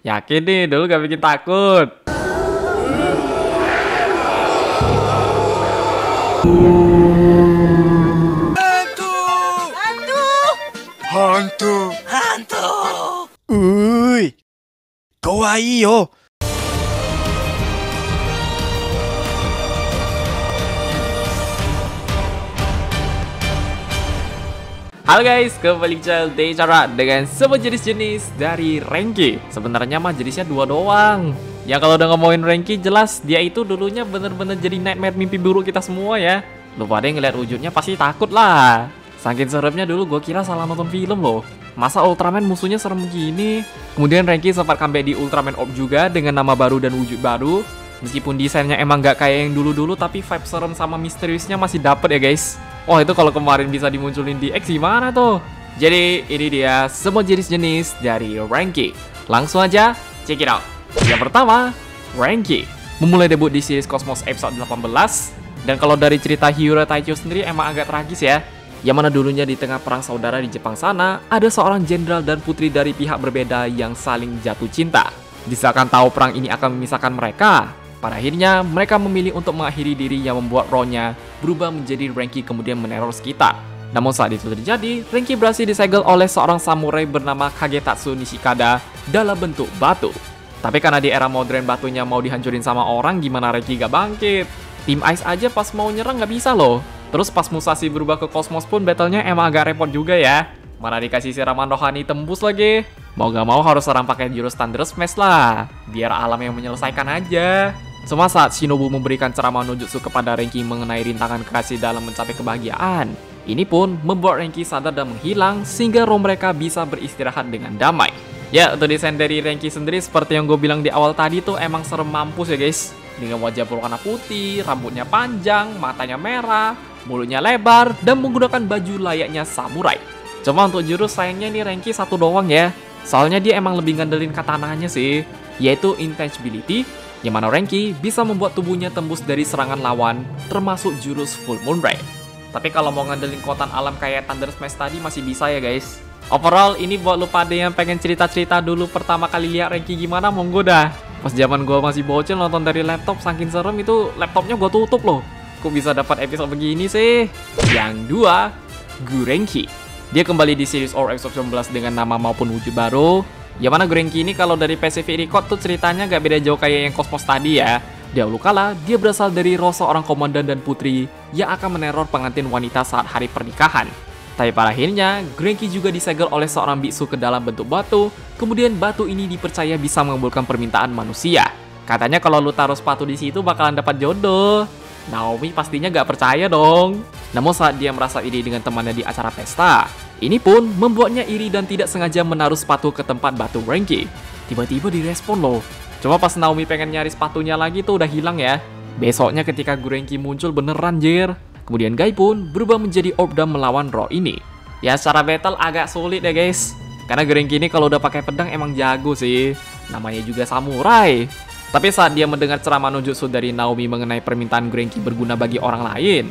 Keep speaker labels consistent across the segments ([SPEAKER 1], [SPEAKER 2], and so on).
[SPEAKER 1] Yakin nih, dulu gak bikin takut.
[SPEAKER 2] Hantu!
[SPEAKER 3] Hantu!
[SPEAKER 2] Hantu!
[SPEAKER 3] Hantu!
[SPEAKER 2] うーい、怖いよ。
[SPEAKER 1] Halo guys, kembali channel Decara dengan semua jenis-jenis dari Renki. Sebenarnya mah jenisnya dua doang. Yang kalau udah ngomongin Renki jelas dia itu dulunya bener-bener jadi nightmare mimpi buruk kita semua ya. Lu pada ngeliat wujudnya pasti takut lah. Saking seremnya dulu gue kira salah nonton film loh. Masa Ultraman musuhnya serem gini? Kemudian Renki sempat comeback di Ultraman Orb juga dengan nama baru dan wujud baru. Meskipun desainnya emang gak kayak yang dulu-dulu, tapi vibe serem sama misteriusnya masih dapet ya guys. Wah itu kalau kemarin bisa dimunculin di X gimana tuh? Jadi ini dia semua jenis-jenis dari Renki. Langsung aja check it out. Yang pertama, Renki memulai debut di series Cosmos episode 18. Dan kalau dari cerita Hyura Taicho sendiri emang agak tragis ya. Yang mana dulunya di tengah perang saudara di Jepang sana, ada seorang jenderal dan putri dari pihak berbeda yang saling jatuh cinta. Disahkan tahu perang ini akan memisahkan mereka, pada akhirnya, mereka memilih untuk mengakhiri diri yang membuat rohnya berubah menjadi Renki kemudian meneror sekitar. Namun saat itu terjadi, Renki berhasil disegel oleh seorang samurai bernama Kagetatsu Nishikada dalam bentuk batu. Tapi karena di era modern batunya mau dihancurin sama orang, gimana Renki gak bangkit? Tim Ice aja pas mau nyerang gak bisa loh. Terus pas Musashi berubah ke Cosmos pun battlenya emang agak repot juga ya. Mana dikasih siraman rohani tembus lagi. Mau gak mau harus serang pakai jurus Thunder Smash lah. Biar alam yang menyelesaikan aja. Cuma saat Shinobu memberikan ceramah nojutsu kepada Renki mengenai rintangan kekasih dalam mencapai kebahagiaan, ini pun membuat Renki sadar dan menghilang sehingga roh mereka bisa beristirahat dengan damai. Ya, untuk desain dari Renki sendiri seperti yang gue bilang di awal tadi tuh emang serem mampus ya guys. Dengan wajah berwarna putih, rambutnya panjang, matanya merah, mulutnya lebar, dan menggunakan baju layaknya samurai. Cuma untuk jurus sayangnya nih Renki satu doang ya. Soalnya dia emang lebih ngandelin katananya sih, yaitu Intangibility, yang mana Renki bisa membuat tubuhnya tembus dari serangan lawan, termasuk jurus Full Moon Ray. Tapi kalau mau ngandelin kekuatan alam kayak Thunder Smash tadi masih bisa ya guys. Overall ini buat lu pada yang pengen cerita-cerita dulu pertama kali lihat Renki gimana, monggo dah. Pas zaman gua masih bocil nonton dari laptop, saking serem itu laptopnya gua tutup loh. Kok bisa dapat episode begini sih? Yang dua, Gurenki. Dia kembali di series Orb episode 19 dengan nama maupun wujud baru. Yang mana Gurenki ini kalau dari Pacific Record tuh ceritanya gak beda jauh kayak yang Cosmos tadi ya. Dahulu kala, dia berasal dari roh seorang komandan dan putri yang akan meneror pengantin wanita saat hari pernikahan. Tapi pada akhirnya, Gurenki juga disegel oleh seorang biksu ke dalam bentuk batu, kemudian batu ini dipercaya bisa mengabulkan permintaan manusia. Katanya kalau lu taruh sepatu di situ bakalan dapat jodoh. Naomi pastinya gak percaya dong. Namun saat dia merasa iri dengan temannya di acara pesta, ini pun membuatnya iri dan tidak sengaja menaruh sepatu ke tempat batu Renki. Tiba-tiba direspon loh. Cuma pas Naomi pengen nyari sepatunya lagi tuh udah hilang ya. Besoknya ketika Gurenki muncul beneran jir. Kemudian Gai pun berubah menjadi orb dan melawan roh ini. Ya secara battle agak sulit ya guys. Karena Gurenki ini kalau udah pakai pedang emang jago sih. Namanya juga samurai. Tapi saat dia mendengar ceramah nojutsu dari Naomi mengenai permintaan Gurenki berguna bagi orang lain,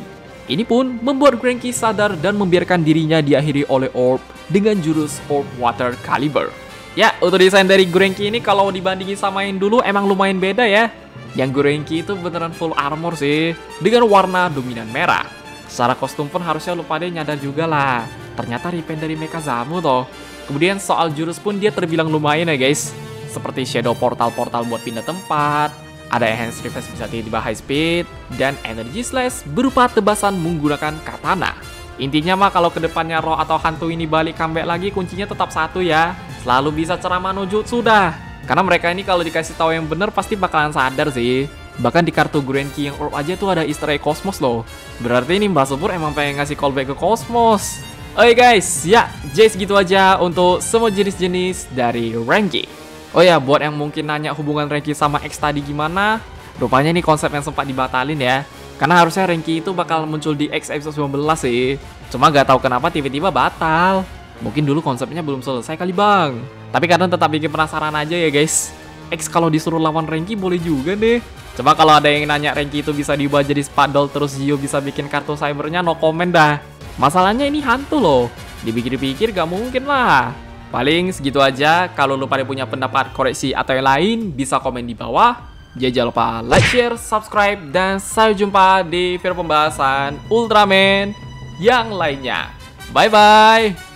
[SPEAKER 1] ini pun membuat Gurenki sadar dan membiarkan dirinya diakhiri oleh orb dengan jurus Orb Water Caliber. Ya, untuk desain dari Gurenki ini kalau dibandingin sama yang dulu emang lumayan beda ya. Yang Gurenki itu beneran full armor sih, dengan warna dominan merah. Secara kostum pun harusnya lu pada nyadar juga lah. Ternyata repaint dari Mekazamu toh. Kemudian soal jurus pun dia terbilang lumayan ya guys. Seperti shadow portal-portal buat pindah tempat, ada enhanced refresh bisa tiba-tiba high speed, dan energy slash berupa tebasan menggunakan katana. Intinya mah kalau kedepannya roh atau hantu ini balik comeback lagi, kuncinya tetap satu ya, selalu bisa ceramah nojutsu dah. Karena mereka ini kalau dikasih tahu yang bener pasti bakalan sadar sih. Bahkan di kartu Gurenki yang orb aja tuh ada easter egg Cosmos loh. Berarti ini Mbak Subur emang pengen ngasih callback ke Cosmos. Oke guys, ya jadi segitu aja untuk semua jenis-jenis dari Renki. Oh ya, buat yang mungkin nanya hubungan Renki sama X tadi gimana, rupanya ini konsep yang sempat dibatalin ya. Karena harusnya Renki itu bakal muncul di X episode 19 sih. Cuma gak tahu kenapa tiba-tiba batal. Mungkin dulu konsepnya belum selesai kali bang. Tapi kadang tetap bikin penasaran aja ya guys. X kalau disuruh lawan Renki boleh juga deh. Coba kalau ada yang nanya Renki itu bisa diubah jadi spadol terus Zio bisa bikin kartu cybernya, no comment dah. Masalahnya ini hantu loh. Dipikir-pikir gak mungkin lah. Paling segitu aja. Kalau lu pada punya pendapat, koreksi, atau yang lain, bisa komen di bawah. Jangan lupa like, share, subscribe, dan sampai jumpa di video pembahasan Ultraman yang lainnya. Bye-bye!